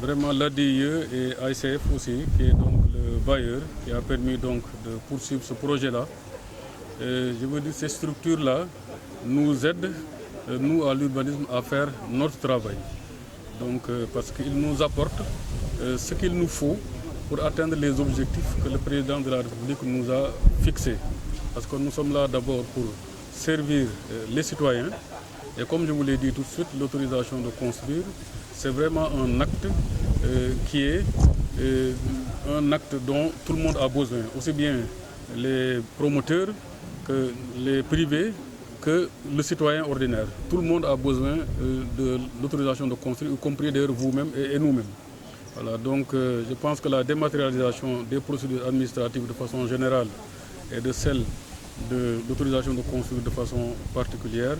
vraiment l'ADIE et AICF aussi, qui est donc le bailleur, qui a permis donc de poursuivre ce projet-là. Je veux dire, ces structures-là nous aident, nous à l'urbanisme, à faire notre travail. Donc, parce qu'ils nous apportent ce qu'il nous faut pour atteindre les objectifs que le président de la République nous a fixés. Parce que nous sommes là d'abord pour servir les citoyens. Et comme je vous l'ai dit tout de suite, l'autorisation de construire, c'est vraiment un acte qui est un acte dont tout le monde a besoin. Aussi bien les promoteurs que les privés, que le citoyen ordinaire. Tout le monde a besoin de l'autorisation de construire, y compris d'ailleurs vous-même et nous-mêmes. Voilà, donc je pense que la dématérialisation des procédures administratives de façon générale et de celle de l'autorisation de construire de façon particulière,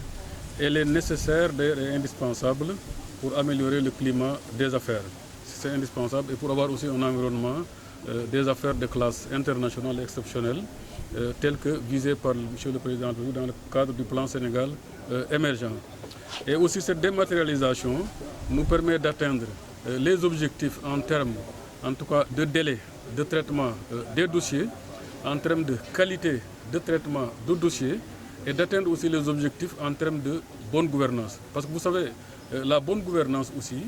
elle est nécessaire et indispensable pour améliorer le climat des affaires. C'est indispensable et pour avoir aussi un environnement des affaires de classe internationale et exceptionnelle, tel que visé par M. le Président dans le cadre du plan Sénégal émergent. Et aussi cette dématérialisation nous permet d'atteindre les objectifs en termes, en tout cas, de délai de traitement des dossiers, en termes de qualité de traitement de dossiers et d'atteindre aussi les objectifs en termes de bonne gouvernance. Parce que vous savez, la bonne gouvernance aussi,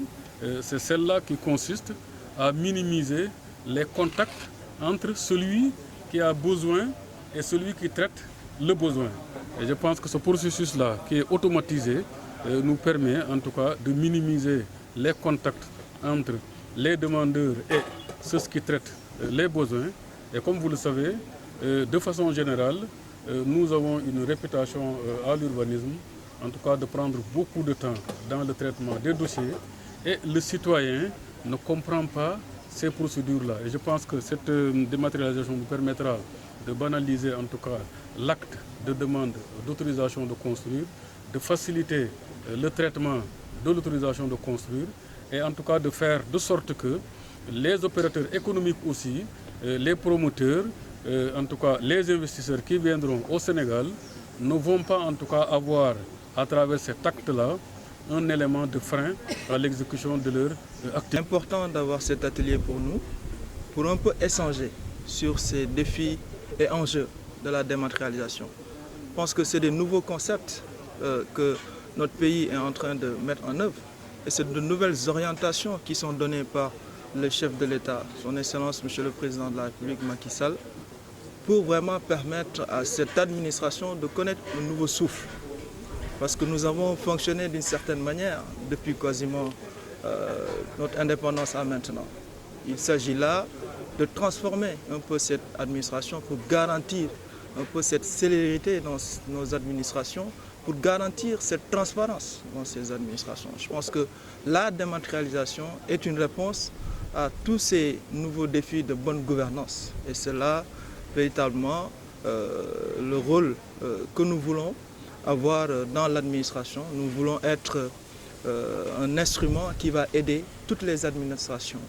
c'est celle-là qui consiste à minimiser les contacts entre celui qui a besoin et celui qui traite le besoin. Et je pense que ce processus-là, qui est automatisé, nous permet en tout cas de minimiser les contacts entre les demandeurs et ceux qui traitent les besoins. Et comme vous le savez, de façon générale, nous avons une réputation à l'urbanisme, en tout cas de prendre beaucoup de temps dans le traitement des dossiers. Et le citoyen ne comprend pas ces procédures-là. Et je pense que cette dématérialisation nous permettra de banaliser en tout cas l'acte de demande d'autorisation de construire, de faciliter le traitement de l'autorisation de construire et en tout cas de faire de sorte que les opérateurs économiques aussi, les promoteurs, en tout cas les investisseurs qui viendront au Sénégal ne vont pas en tout cas avoir à travers cet acte-là un élément de frein à l'exécution de leur activité. C'est important d'avoir cet atelier pour nous, pour un peu échanger sur ces défis et enjeux de la dématérialisation. Je pense que c'est des nouveaux concepts que notre pays est en train de mettre en œuvre et c'est de nouvelles orientations qui sont données par le chef de l'État, son Excellence Monsieur le Président de la République Macky Sall, pour vraiment permettre à cette administration de connaître un nouveau souffle. Parce que nous avons fonctionné d'une certaine manière depuis quasiment notre indépendance à maintenant. Il s'agit là de transformer un peu cette administration pour garantir un peu cette célérité dans nos administrations, pour garantir cette transparence dans ces administrations. Je pense que la dématérialisation est une réponse à tous ces nouveaux défis de bonne gouvernance. Et c'est là véritablement le rôle que nous voulons avoir dans l'administration. Nous voulons être un instrument qui va aider toutes les administrations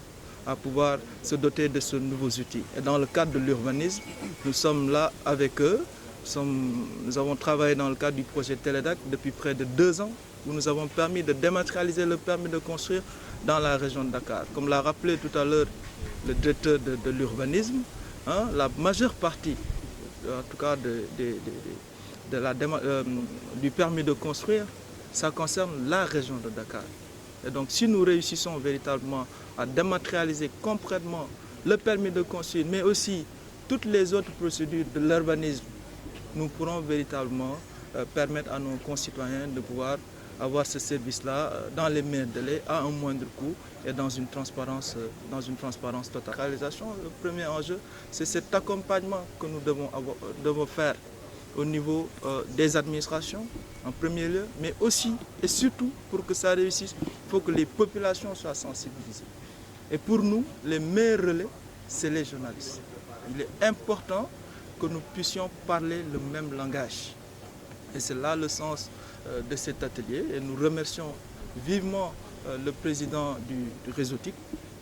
à pouvoir se doter de ce nouveaux outils. Et dans le cadre de l'urbanisme, nous sommes là avec eux. Nous avons travaillé dans le cadre du projet Télédac depuis près de 2 ans, où nous avons permis de dématérialiser le permis de construire dans la région de Dakar. Comme l'a rappelé tout à l'heure le directeur de l'urbanisme, la majeure partie, en tout cas du permis de construire, ça concerne la région de Dakar. Et donc si nous réussissons véritablement à dématérialiser complètement le permis de construire, mais aussi toutes les autres procédures de l'urbanisme, nous pourrons véritablement permettre à nos concitoyens de pouvoir avoir ce service-là dans les meilleurs délais, à un moindre coût et dans une transparence totale. La réalisation, le premier enjeu, c'est cet accompagnement que nous devons faire au niveau des administrations, en premier lieu, mais aussi et surtout, pour que ça réussisse, il faut que les populations soient sensibilisées. Et pour nous, les meilleurs relais, c'est les journalistes. Il est important que nous puissions parler le même langage. Et c'est là le sens de cet atelier. Et nous remercions vivement le président du réseau TIC.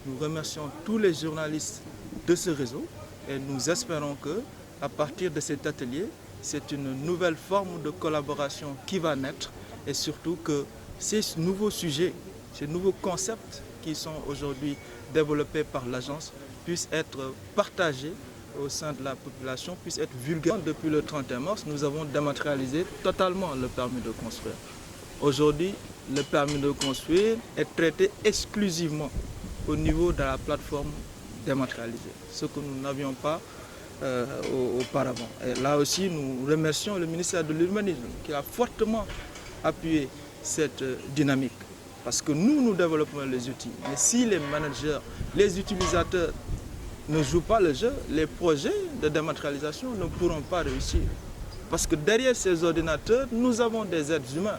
Nous remercions tous les journalistes de ce réseau. Et nous espérons que, à partir de cet atelier, c'est une nouvelle forme de collaboration qui va naître. Et surtout que ces nouveaux sujets, ces nouveaux concepts qui sont aujourd'hui développés par l'agence puissent être partagés au sein de la population, puissent être vulgarisés. Depuis le 31 mars, nous avons dématérialisé totalement le permis de construire. Aujourd'hui, le permis de construire est traité exclusivement au niveau de la plateforme dématérialisée, ce que nous n'avions pas auparavant. Et là aussi, nous remercions le ministère de l'Urbanisme qui a fortement appuyé cette dynamique. Parce que nous développons les outils. Mais si les managers, les utilisateurs ne jouent pas le jeu, les projets de dématérialisation ne pourront pas réussir. Parce que derrière ces ordinateurs, nous avons des êtres humains.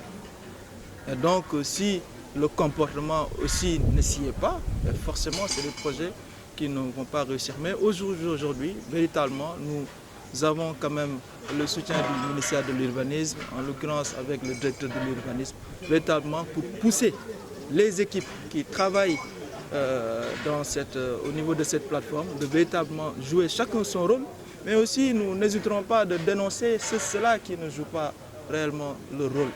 Et donc, si le comportement aussi ne s'y est pas, forcément, c'est des projets qui ne vont pas réussir. Mais aujourd'hui, véritablement, nous avons quand même le soutien du ministère de l'Urbanisme, en l'occurrence avec le directeur de l'Urbanisme, véritablement pour pousser les équipes qui travaillent au niveau de cette plateforme, de véritablement jouer chacun son rôle, mais aussi nous n'hésiterons pas de dénoncer ceux-là qui ne jouent pas réellement leur rôle.